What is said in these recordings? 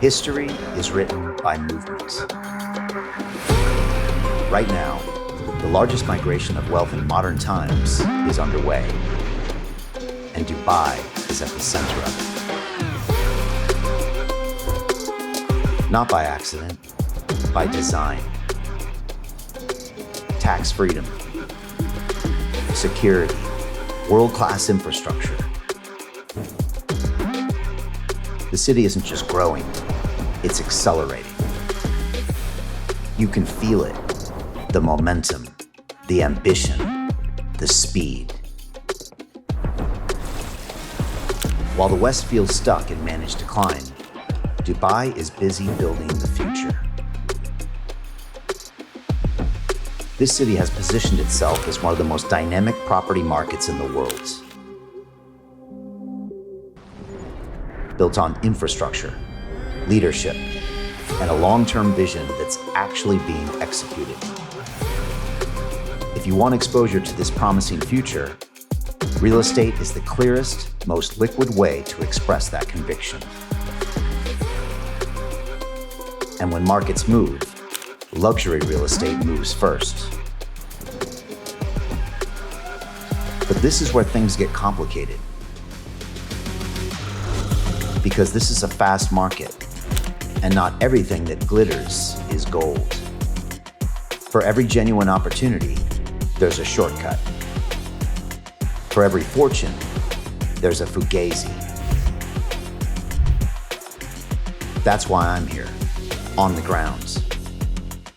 History is written by movement. Right now, the largest migration of wealth in modern times is underway, and Dubai is at the center of it. Not by accident, by design. Tax freedom, security, world-class infrastructure. The city isn't just growing, it's accelerating. You can feel it, the momentum, the ambition, the speed. While the West feels stuck in managed decline, Dubai is busy building the future. This city has positioned itself as one of the most dynamic property markets in the world. Built on infrastructure, leadership, and a long-term vision that's actually being executed. If you want exposure to this promising future, real estate is the clearest, most liquid way to express that conviction. And when markets move, luxury real estate moves first. But this is where things get complicated. Because this is a fast market, and not everything that glitters is gold. For every genuine opportunity, there's a shortcut. For every fortune, there's a fugazi. That's why I'm here, on the ground,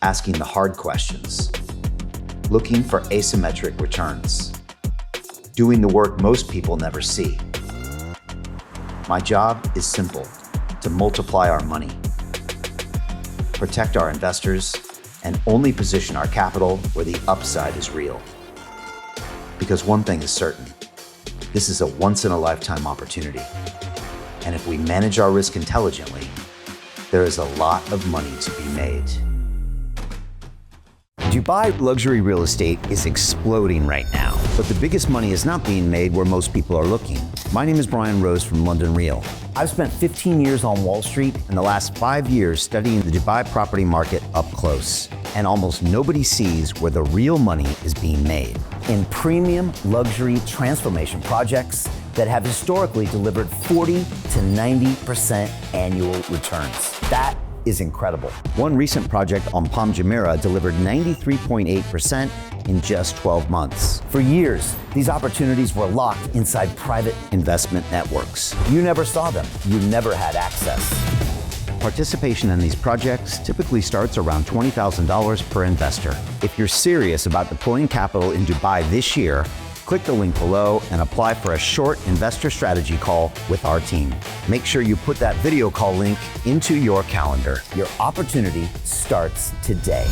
asking the hard questions, looking for asymmetric returns, doing the work most people never see. My job is simple: to multiply our money, protect our investors, and only position our capital where the upside is real. Because one thing is certain, this is a once-in-a-lifetime opportunity. And if we manage our risk intelligently, there is a lot of money to be made. Dubai luxury real estate is exploding right now, but the biggest money is not being made where most people are looking. My name is Brian Rose from London Real. I've spent 15 years on Wall Street and the last 5 years studying the Dubai property market up close. And almost nobody sees where the real money is being made. In premium luxury transformation projects that have historically delivered 40 to 90% annual returns. That is incredible. One recent project on Palm Jumeirah delivered 93.8% in just 12 months. For years, these opportunities were locked inside private investment networks. You never saw them. You never had access. Participation in these projects typically starts around $20,000 per investor. If you're serious about deploying capital in Dubai this year, click the link below and apply for a short investor strategy call with our team. Make sure you put that video call link into your calendar. Your opportunity starts today.